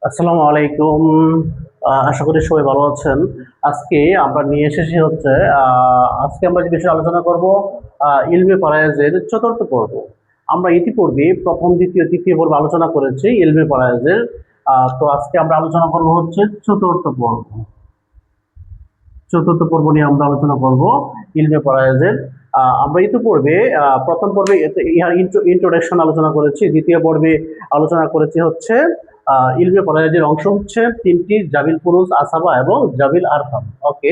আসসালামু আলাইকুম। আশা করি সবাই ভালো আছেন। আজকে আমরা নিয়ে এসেছি হচ্ছে আজকে আমরা যে বিষয়ে আলোচনা করব ইলমে ফারায়েজের চতুর্থ পর্ব। আমরা ইতিপূর্বে প্রথম, দ্বিতীয়, তৃতীয় পর্ব আলোচনা করেছি ইলমে ফারায়েজের। তো আজকে আমরা আলোচনা করব হচ্ছে চতুর্থ পর্ব। চতুর্থ পর্ব নিয়ে আমরা আলোচনা করব ইলমে ফারায়েজের। আমরা ইতিপূর্বে প্রথম পর্বে ইহার ইন্ট্রোডাকশন আলোচনা করেছি। দ্বিতীয় পর্বে আলোচনা করেছি হচ্ছে ইলমে ফারায়েজের অংশ হচ্ছে তিনটি: জাবিল ফুরুজ, আসাবা এবং জাবিল আরকাম। ওকে,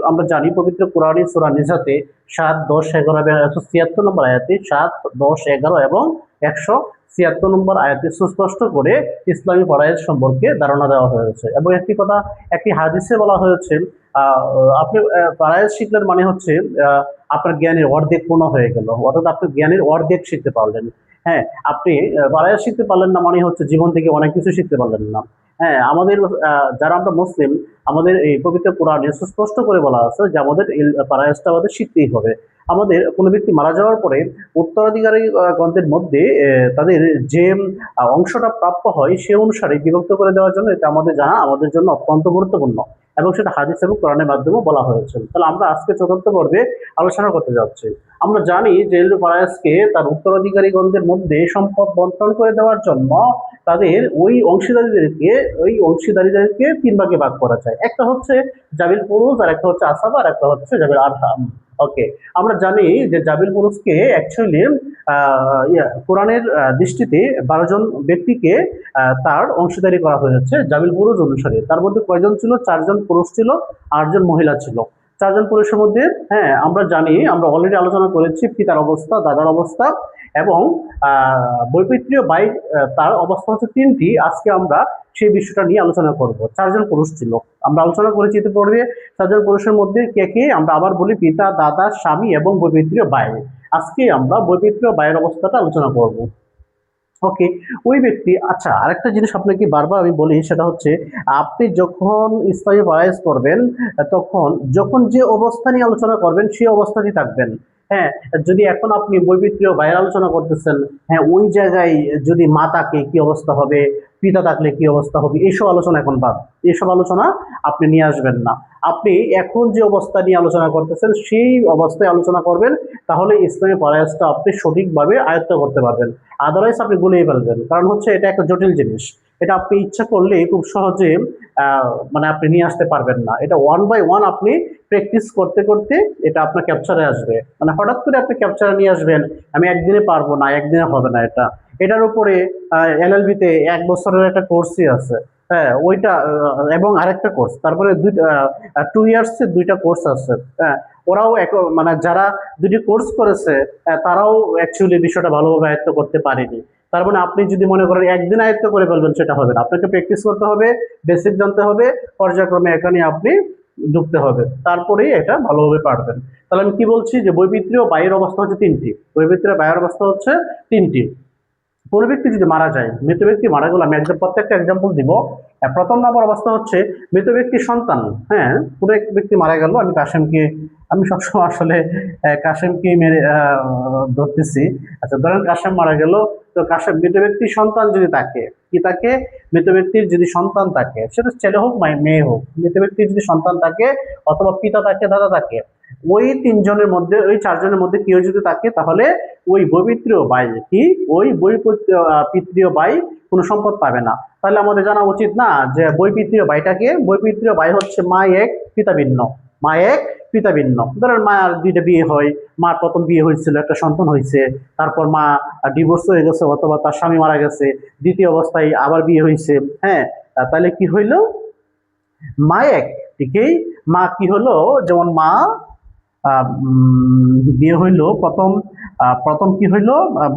আমরা জানি পবিত্র কোরআনে সূরা নিসাতে ৭, ১০, ১১ এবং ১৭৬ নম্বর আয়াতে ৭, ১০, ১১ এবং ১৭৬ নম্বর আয়াতে সুস্পষ্ট করে ইসলামী ফরায়েজ সম্পর্কে ধারণা দেওয়া হয়েছে। এবং একটি হাদিসে বলা হয়েছে, আপনি ফরায়েজ শিখলেন মানে হচ্ছে আপনার জ্ঞানের অর্ধেক পূর্ণ হয়ে গেল, অর্থাৎ আপনি জ্ঞানের অর্ধেক শিখতে পারলেন। হ্যাঁ, আপনি ফরায়েজ শিখতে পারলেন না মানে হচ্ছে জীবন থেকে অনেক কিছু শিখতে পারলেন না। হ্যাঁ, আমাদের যারা আমরা মুসলিম, আমাদের এই পবিত্র কোরআনে সুস্পষ্ট করে বলা আছে যে আমাদের ফরায়েজটা আমাদের শিখতেই হবে। আমাদের কোনো ব্যক্তি মারা যাওয়ার পরে উত্তরাধিকারী গণদের মধ্যে তাদের যে অংশটা প্রাপ্য হয় সে অনুসারে বিভক্ত করে দেওয়ার জন্য এটা আমাদের জানা আমাদের জন্য অত্যন্ত গুরুত্বপূর্ণ, এবং সেটা হাদিস এবং কোরআনের মাধ্যমে বলা হয়েছে। তাহলে আমরা আজকে চতুর্থ পর্বে আলোচনা করতে যাচ্ছি। আমরা জানি যে ইলমে ফারায়েজকে তার উত্তরাধিকারীগণদের মধ্যে সম্পদ বন্টন করে দেওয়ার জন্য তাদের ওই অংশীদারিদেরকে তিন ভাগে ভাগ করা যায়। একটা হচ্ছে জাবিল ফুরুজ, আর একটা হচ্ছে আসাবা, আর একটা হচ্ছে জাবিল আরহাম। ওকে, আমরা জানি যে জাবিল ফুরুজকে অ্যাকচুয়ালি কোরআনের দৃষ্টিতে ১২ জন ব্যক্তিকে তার অংশীদারি করা হয়েছে জাবিল ফুরুজ অনুসারে। তার মধ্যে কয়জন ছিল? ৪ জন পুরুষ ছিল, ৮ জন মহিলা ছিল। ৪ জন পুরুষের মধ্যে, হ্যাঁ, আমরা জানি, আমরা অলরেডি আলোচনা করেছি পিতার অবস্থা, দাদার অবস্থা এবং বৈপিত্রীয় ভাই, তার অবস্থা হচ্ছে তিনটি। আজকে আমরা সেই বিষয়টা নিয়ে আলোচনা করব। ৪ জন পুরুষ ছিল, আমরা আলোচনা করেছি ইতিপূর্বে। ৪ জন পুরুষের মধ্যে কে কে? আমরা আবার বলি পিতা, দাদা, স্বামী এবং বৈপিত্রীয় ভাই। আজকে আমরা বৈপিত্রীয় ভাইয়ের অবস্থাটা আলোচনা করব। ওকে, ওই ব্যক্তি, আচ্ছা, আরেকটা জিনিস আপনাকে বারবার আমি বলি, সেটা হচ্ছে আপনি যখন ইসলামী ফরায়েজ করবেন তখন যখন যে অবস্থা নিয়ে আলোচনা করবেন সেই অবস্থাতেই থাকবেন। হ্যাঁ, যদি এখন আপনি বৈপিত্রীয় ভাইয়ের আলোচনা করতেছেন, হ্যাঁ, ওই জায়গায় যদি মা থাকে কি অবস্থা হবে, পিতা থাকলে কি অবস্থা হবে, এইসব আলোচনা এখন বাদ। এইসব আলোচনা আপনি নিয়ে আসবেন না। আপনি এখন যে অবস্থা নিয়ে আলোচনা করতেছেন সেই অবস্থায় আলোচনা করবেন, তাহলে ইসলামী ফরায়েজটা আপনি সঠিকভাবে আয়ত্ত করতে পারবেন। আদারওয়াইজ আপনি গুলিয়ে ফেলবেন, কারণ হচ্ছে এটা একটা জটিল জিনিস। এটা আপনি ইচ্ছা করলে খুব সহজে মানে আপনি নিয়ে আসতে পারবেন না। এটা ওয়ান বাই ওয়ান আপনি প্র্যাকটিস করতে করতে এটা আপনার ক্যাপচারে আসবে। মানে হঠাৎ করে আপনি ক্যাপচারে নিয়ে আসবেন, আমি একদিনে পারবো না, একদিনে হবে না। এটার উপরে এলএলবি-তে ১ বছরের একটা কোর্সই আছে। হ্যাঁ, ওইটা এবং আরেকটা কোর্স, তারপরে 2 ইয়ার্সের 2টা কোর্স আছে। হ্যাঁ, ওরাও মানে যারা 2টি কোর্স করেছে তারাও অ্যাকচুয়ালি বিষয়টা ভালোভাবে আয়ত্ত করতে পারেনি। তার মানে আপনি যদি মনে করেন একদিন আয়ত্ত করে ফেলবেন, সেটা হবে না। আপনাকে প্র্যাকটিস করতে হবে, বেসিক জানতে হবে, পর্যায়ক্রমে এখানে আপনি ঢুকতে হবে, তারপরেই এটা ভালোভাবে পারবেন। তাহলে আমি কি বলছি যে বৈপিত্রীয় বায়ুর অবস্থা হচ্ছে তিনটি। বৈপিত্রীয় বায়ুর অবস্থা হচ্ছে তিনটি। কোনো ব্যক্তি যদি মারা যায়, মৃত ব্যক্তি মারা গেল, আমি প্রত্যেকটা এক্সাম্পল দিব। প্রথম নম্বর অবস্থা হচ্ছে মৃত ব্যক্তির সন্তান। হ্যাঁ, পুরো এক ব্যক্তি মারা গেল, আমি সবসময় আসলে কাশেমকে মেরে ধরতেছি। আচ্ছা, ধরেন কাশেম মারা গেল, তো মৃত ব্যক্তির সন্তান যদি থাকে, কি থাকে? মৃত ব্যক্তির যদি সন্তান থাকে, সেটা ছেলে হোক মেয়ে হোক, মৃত ব্যক্তির যদি সন্তান থাকে অথবা পিতা থাকে, দাদা থাকে, ওই ৩ জনের মধ্যে, ওই ৪ জনের মধ্যে কেউ যদি থাকে, তাহলে ওই বৈপিত্রীয় ভাই কি, ওই পিতৃয় ভাই কোনো সম্পদ পাবে না। তাহলে আমাদের জানা উচিত না যে বৈপিত্রীয় ভাইটাকে? বৈপিত্রীয় ভাই হচ্ছে মা এক পিতা ভিন্ন। মা এক পিতা ভিন্ন। ধরেন মার 2টা বিয়ে হয়, মার প্রথম বিয়ে হয়েছিল, একটা সন্তান হয়েছে, তারপর মা ডিভোর্স হয়ে গেছে অথবা তার স্বামী মারা গেছে, দ্বিতীয় অবস্থায় আবার বিয়ে হয়েছে। হ্যাঁ, তাহলে কি হইল? মা এক। ঠিকই, মা কি হলো? যেমন মা বিয়ে হইল প্রথম, প্রথম কি হইল?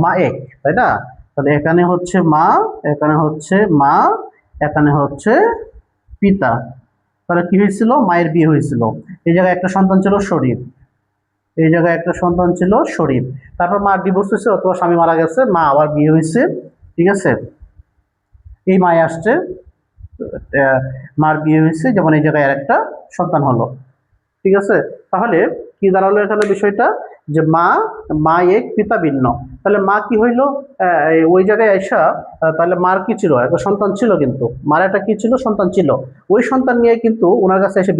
মা এক, তাই না? তাহলে এখানে হচ্ছে মা, এখানে হচ্ছে মা, এখানে হচ্ছে পিতা। তাহলে কি হয়েছিল? মায়ের বিয়ে হয়েছিল। এই জায়গায় একটা সন্তান ছিল শরীফ, এই জায়গায় একটা সন্তান ছিল শরীফ। তারপর মা ডিভোর্স হয়েছে অথবা স্বামী মারা গেছে, মা আবার বিয়ে হয়েছে। ঠিক আছে, এই মায়ে আসছে, মার বিয়ে হয়েছে, যেমন এই জায়গায় আর একটা সন্তান হলো। ঠিক আছে, তাহলে কি দাঁড়ালো এখানে বিষয়টা? যে মা এক পিতা ভিন্ন। তাহলে মা কি হইলো, ওই জায়গায় আইসা তাহলে মার কি ছিল, একটা সন্তান ছিল, কিন্তু মার একটা কি ছিল, সন্তান ছিল। ওই সন্তান নিয়ে কিন্তু ওনার কাছে এসে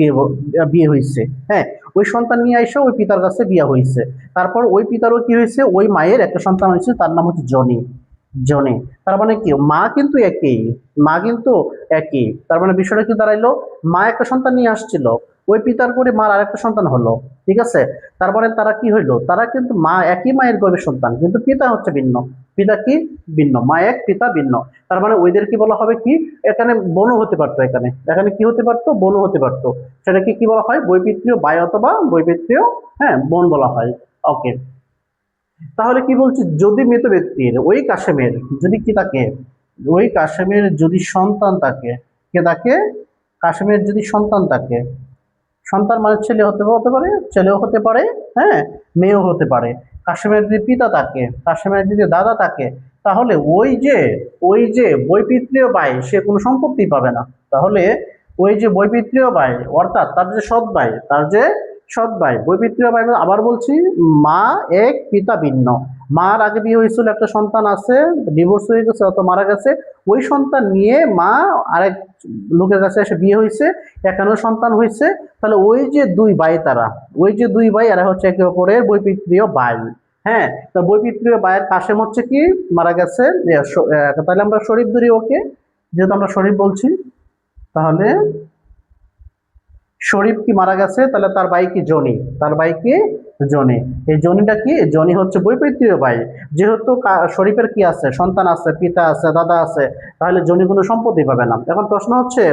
বিয়ে হয়েছে। হ্যাঁ, ওই সন্তান নিয়ে আইসা ওই পিতার কাছে বিয়ে হয়েছে। তারপর ওই পিতারও কি হয়েছে, ওই মায়ের একটা সন্তান হয়েছে, তার নাম হচ্ছে জনি। জনি, তার মানে কি মা কিন্তু একই, মা কিন্তু একই। তার মানে বিষয়টা কি দাঁড়াইলো, মা একটা সন্তান নিয়ে আসছিল, ওই পিতার করে মার আরেকটা সন্তান হলো। ঠিক আছে, তারপরে তারা কি হইলো, তারা কিন্তু মা একই মায়ের গর্ভের সন্তান, কিন্তু পিতা হচ্ছে ভিন্ন। পিতা কি ভিন্ন, মা এক পিতা ভিন্ন। তার মানে ওইদের কি বলা হবে, কি এখানে বনু হতে পারতো, এখানে এখানে কি হতে পারতো, বনু হতে পারতো। সেটাকে কি বলা হয়, বৈপিত্রীয় ভাই অথবা বৈপিত্রীয়, হ্যাঁ, বোন বলা হয়। ওকে, তাহলে কি বলছি, যদি মৃত ব্যক্তির ওই কাসেমের যদি কি থাকে, ওই কাসেমের যদি সন্তান থাকে, কে থাকে, কাসেমের যদি সন্তান থাকে, সন্তান মানে ছেলে হতে পারে, ছেলেও হতে পারে, হ্যাঁ, মেয়েও হতে পারে। কাসেমের যদি পিতা থাকে, কাসেমের যদি দাদা থাকে, তাহলে ওই যে বৈপিত্রীয় ভাই সে কোনো সম্পত্তি পাবে না। তাহলে ওই যে বৈপিত্রীয় ভাই, অর্থাৎ তার যে সৎ ভাই, বৈপিত্রীয় ভাই, আবার বলছি, মা এক পিতা ভিন্ন। মার আগে বিয়ে হয়েছিল, একটা সন্তান আছে, ডিভোর্স হয়ে গেছে অত মারা গেছে, ওই সন্তান নিয়ে মা আরেক লোকের কাছে এসে বিয়ে হয়েছে, এখানেও সন্তান হয়েছে। তাহলে ওই যে দুই ভাই, এরা হচ্ছে একে অপরের বৈপিত্রীয় ভাই। হ্যাঁ, তো বৈপিত্রীয় ভাইয়ের কাসেম হচ্ছে কি মারা গেছে, তাহলে আমরা শরীফ ধরি, ওকে, যেহেতু আমরা শরীফ বলছি, তাহলে শরীফ কি মারা গেছে, তাহলে তার ভাই কি জনি, জনি। এই জনিটা কি, জনি হচ্ছে বৈপিত্রীয় ভাই। যেহেতু শরীফের কি আছে, সন্তান আছে, পিতা আছে, দাদা আছে, তাহলে জনি কোনো সম্পত্তি পাবে না। এখন প্রশ্ন হচ্ছে,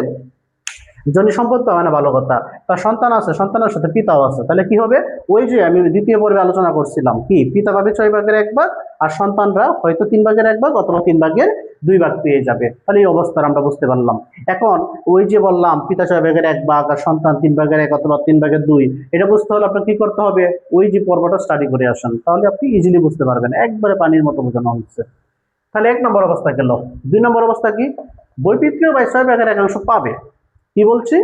জনি সম্পদ পাবে না, ভালো কথা, তার সন্তান আছে, সন্তানের সাথে পিতাও আছে, তাহলে কি হবে, ওই যে আমি দ্বিতীয় পর্বে আলোচনা করছিলাম, কি পিতা পাবে 6/1 আর সন্তানরা হয়তো 3/1 অথবা 3/2 পেয়ে যাবে। তাহলে এই অবস্থার আমরা বুঝতে পারলাম। এখন ওই যে বললাম পিতা 6/1 আর সন্তান 3/1 অথবা 3/2, এটা বুঝতে হলে আপনার কি করতে হবে, ওই যে পর্বটা স্টাডি করে আসেন, তাহলে আপনি ইজিলি বুঝতে পারবেন, একবারে পানির মতো বোঝানো হচ্ছে। তাহলে 1 নম্বর অবস্থা গেল। 2 নম্বর অবস্থা কি, বৈপিত্রীয় ভাই 6/1 পাবে। কি বলছি,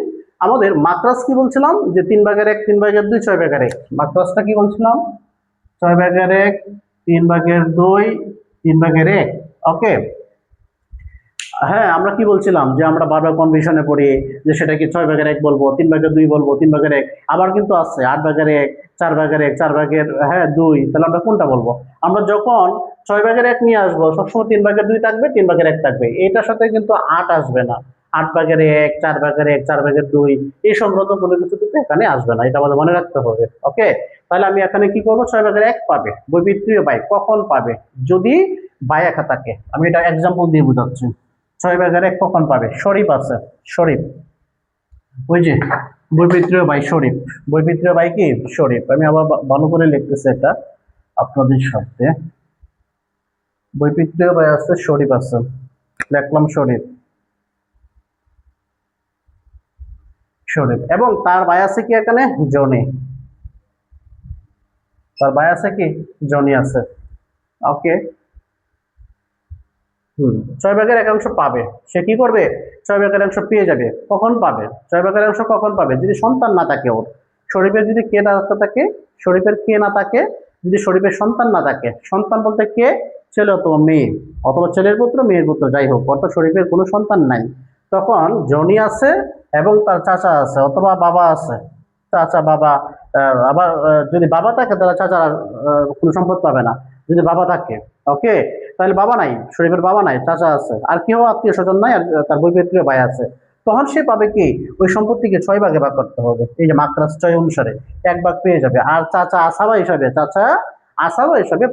আমাদের মাত্রাস কি বলছিলাম, যে 3/1, 3/2, 6/1। মাত্রাসটা কি বলছিলাম, 6/1, 3/2, 3/1। ওকে, হ্যাঁ, আমরা কি বলছিলাম, যে আমরা বারবার কনভিশনে পড়ি, যে সেটা কি 6/1 বলবো, 3/2 বলবো, 3/1, আবার কিন্তু আছে 8/1, 4/1, 4/2, হ্যাঁ 2, তাহলে আমরা কোনটা বলবো, আমরা যখন 6/1 নিয়ে আসবো সবসময় 3/2 থাকবে, 3/1 থাকবে, এটার সাথে কিন্তু 8 আসবে না। 8/1, 4/1, 4/2 এই সংক্রান্ত কোনো কিছু কিন্তু এখানে আসবে না, এটা আমাদের মনে রাখতে হবে। ওকে, তাহলে আমি এখানে কি করবো, 6/1 পাবে বৈপিত্রীয় ভাই, কখন পাবে, যদি ভাই একা থাকে। আমি এটা এক্সাম্পল দিয়ে বোঝাচ্ছি। 6/1 কখন পাবে, শরীফ আছে, শরীফ, ওই যে বৈপিত্রীয় ভাই শরীফ, বৈপিত্রীয় ভাই কি শরীফ। আমি আবার ভালো করে লিখতেছি এটা আপনাদের সাথে, বৈপিত্রীয় ভাই আছে, শরীফ আছে, লিখলাম শরীফ, শরীফ, এবং তার ভাই আছে কি এখানে, জনি, তার ভাই আছে কি, জনি আছে। ওকে, 6/1 পাবে, সে কি করবে, 6/1 পেয়ে যাবে, কখন পাবে, 6/1 কখন পাবে, যদি সন্তান না থাকে ওর, শরীফের যদি কে না থাকে, শরীফের কে না থাকে, যদি শরীফের সন্তান না থাকে, সন্তান বলতে কে, ছেলে অথবা মেয়ে, অথবা ছেলের পুত্র মেয়ের পুত্র, যাই হোক, অর্থাৎ শরীফের কোনো সন্তান নাই, তখন জনি আছে এবং তার চাচা আছে অথবা বাবা আছে, চাচা বাবা, আবার যদি বাবা থাকে তাহলে চাচা কোনো সম্পদ পাবে না, যদি বাবা থাকে। ওকে, তাহলে বাবা নাই, শরীফের বাবা নাই, চাচা আছে, আর কেউ আত্মীয় স্বজন নাই, আর তার বৈপিত্রীয় ভাই আছে, তখন সে পাবে কি, ওই সম্পত্তিকে 6 ভাগে ভাগ করতে হবে, এই যে মাকরাস 6 অনুসারে 1 ভাগ পেয়ে যাবে, আর চাচা আসাবা হিসাবে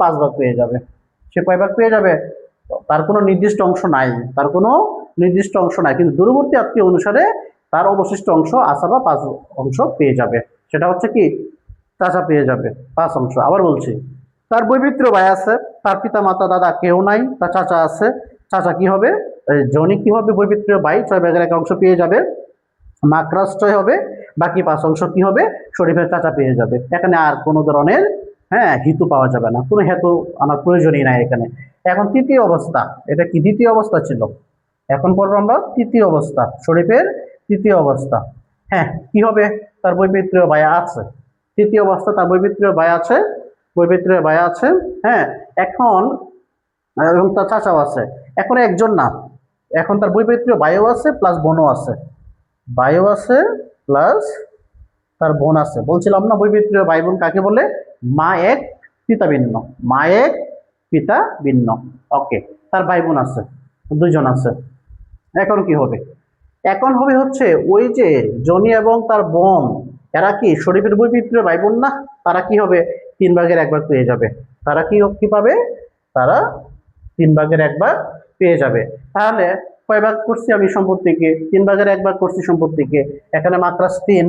5 ভাগ পেয়ে যাবে। সে কয় ভাগ পেয়ে যাবে, তার কোনো নির্দিষ্ট অংশ নাই, কিন্তু দূরবর্তী আত্মীয় অনুসারে তার অবশিষ্ট অংশ আসাবা 5 অংশ পেয়ে যাবে, সেটা হচ্ছে কি চাচা পেয়ে যাবে 5 অংশ। আবার বলছি, তার বৈপিত্র ভাই আছে, তার পিতা মাতা দাদা কেউ নাই, তার চাচা আছে, চাচা কি হবে, জনি কি হবে, বৈপিত্র ভাই 6/1 পেয়ে যাবে, মাকরাস 6 হবে, বাকি 5 অংশ কি হবে, শরীফের চাচা পেয়ে যাবে। এখানে আর কোনো ধরনের, হ্যাঁ, হিতু পাওয়া যাবে না, কোনো হেতু আমার প্রয়োজনই নাই এখানে। এখন তৃতীয় অবস্থা, এটা কি দ্বিতীয় অবস্থা ছিল, এখন পড়বো আমরা তৃতীয় অবস্থা, শরীফের তৃতীয় অবস্থা। হ্যাঁ, কি হবে, তার বৈপিত্রীয় ভাই আছে, তৃতীয় অবস্থা, তার বৈপিত্রীয় ভাই আছে, হ্যাঁ, এখন এবং তার চাচাও আছে। এখন একজন না, এখন তার বৈপিত্রীয় ভাইও আছে প্লাস বোনও আছে, ভাইও আছে প্লাস তার বোন আছে। বলছিলাম না বৈপিত্রীয় ভাই বোন কাকে বলে? মা এক পিতা ভিন্ন, মা এক পিতা ভিন্ন। ওকে, তার ভাই বোন আছে, দুইজন আছে। এখন কি হবে? এখন হবে হচ্ছে ওই যে জনি এবং তার বোন, এরা কি শরীফের বৈপিত্রীয় ভাই বোন না? তারা কি হবে? 3/1 পেয়ে যাবে। তারা কি পাবে? তারা 3/1 পেয়ে যাবে। তাহলে কয় ভাগ করছি আমি সম্পত্তিকে? 3/1 করছি সম্পত্তিকে। এখানে মাত্রাস 3,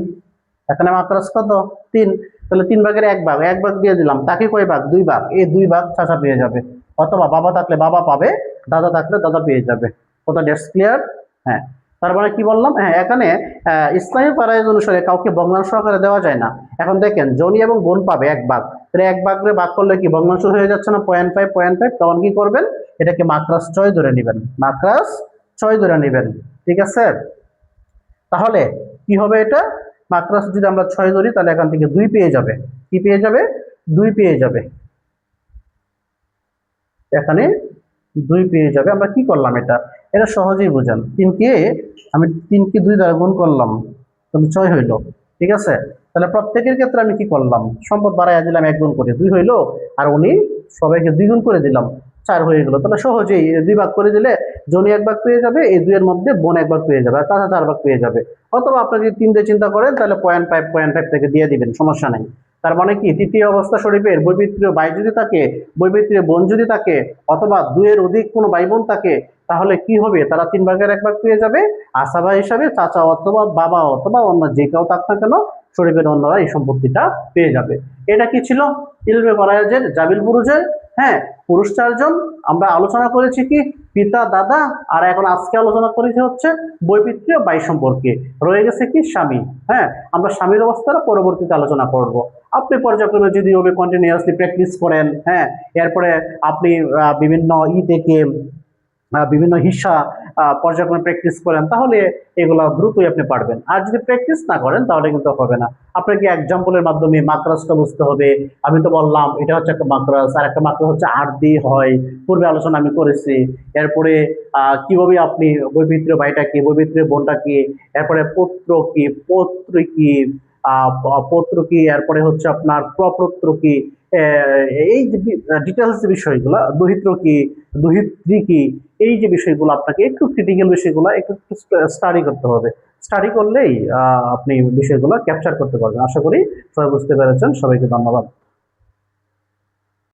এখানে মাত্রাস কত? 3। তাহলে 3/1 1 ভাগ দিয়ে দিলাম। তাকে কয় ভাগ? 2 ভাগ। এই 2 ভাগ চাচা পেয়ে যাবে, অথবা বাবা থাকলে বাবা পাবে, দাদা থাকলে দাদা পেয়ে যাবে। কথা ডেটস ক্লিয়ার? হ্যাঁ। তার মানে কি বললাম? হ্যাঁ, এখানে ইসলামী ফারাইজ অনুসারে কাউকে ভগ্নাংশ আকারে দেওয়া যায় না। এখন দেখেন জনি এবং বোন পাবে 1 ভাগ, তাহলে 1 ভাগে ভাগ করলে কি ভগ্নাংশ হয়ে যাচ্ছে না? 0.5 তখন কি করবেন? এটাকে মাকড়াস 6 ধরে নেবেন, মাকড়াস 6 ধরে নেবেন। ঠিক আছে? তাহলে কি হবে এটা? মাকড়াস যদি আমরা 6 ধরি তাহলে এখান থেকে 2 পেয়ে যাবে। কি পেয়ে যাবে? 2 পেয়ে যাবে। এখানে 2 পেয়ে যাবে। আমরা কি করলাম? এটা সহজেই বোঝেন। আমি 3কে 2 দ্বারা গুণ করলাম, তাহলে 6 হইলো। ঠিক আছে? তাহলে প্রত্যেকের ক্ষেত্রে আমি কি করলাম? সম্পদ বাড়াইয়া দিলাম, 1 গুণ করে 2 হইলো, আর উনি সবাইকে 2 গুণ করে দিলাম, 4 হয়ে গেল। তাহলে সহজেই 2 ভাগ করে দিলে জনি 1 ভাগ পেয়ে যাবে, এই 2 এর মধ্যে বোন 1 ভাগ পেয়ে যাবে, আর চাচা 4 ভাগ পেয়ে যাবে। অথবা আপনি যদি 3 দিয়ে চিন্তা করেন তাহলে 0.5 থেকে দিয়ে দিবেন, সমস্যা নেই। তার মানে কি তৃতীয় অবস্থা শরীফের বৈপিত্রীয় ভাই যদি থাকে, বৈপিত্রীয় বোন যদি থাকে, অথবা 2 এর অধিক কোনো ভাই বোন থাকে, তাহলে কি হবে? তারা 3/1 পেয়ে যাবে। আসাবা হিসাবে চাচা অথবা বাবা অথবা অন্য যে কেউ থাক না কেন, শরীফের অন্যরা এই সম্পত্তিটা পেয়ে যাবে। এটা কি ছিল? ইলমে ফারায়েজের জাবিল বুরুজের। হ্যাঁ, পুরুষ 4 জন। আমরা আলোচনা করেছি কি? পিতা, দাদা। আর এখন আজকে আলোচনা করেছি হচ্ছে বৈপিত্রীয় ভাই সম্পর্কে। রয়ে গেছে কি? স্বামী। হ্যাঁ, আমরা স্বামীর অবস্থাটা পরবর্তীতে আলোচনা করব। আপনি পর্যায়ক্রমে যদি ওভাবে কন্টিনিউয়াসলি প্র্যাকটিস করেন, হ্যাঁ, এরপরে আপনি বিভিন্ন থেকে বিভিন্ন হিসা পর্যায়ক্রমে প্র্যাকটিস করেন, তাহলে এগুলো দ্রুতই আপনি পারবেন। আর যদি প্র্যাকটিস না করেন তাহলে কিন্তু হবে না। আপনাকে এক্সাম্পলের মাধ্যমে মাকড়াসটা বুঝতে হবে। আমি তো বললাম এটা হচ্ছে একটা মাকড়াস, আর একটা মাকড়াস হচ্ছে 8 দিয়ে হয়, পূর্বে আলোচনা আমি করেছি। এরপরে কিভাবে আপনি বৈপিত্রীয় ভাইটা কি, বৈপিত্রীয় বোনটা কি, এরপরে পুত্র কি, পৌত্র কি, পৌত্র কি, এরপরে হচ্ছে আপনার প্রপৌত্র কি, এই যে ডিটেলস যে বিষয়গুলো, দহিত্র কি, দহিত্রী কি, এই যে বিষয়গুলো আপনাকে একটু ক্রিটিক্যাল বিষয়গুলো একটু স্টাডি করতে হবে। স্টাডি করলেই আপনি বিষয়গুলো ক্যাপচার করতে পারবেন। আশা করি সবাই বুঝতে পেরেছেন। সবাইকে ধন্যবাদ।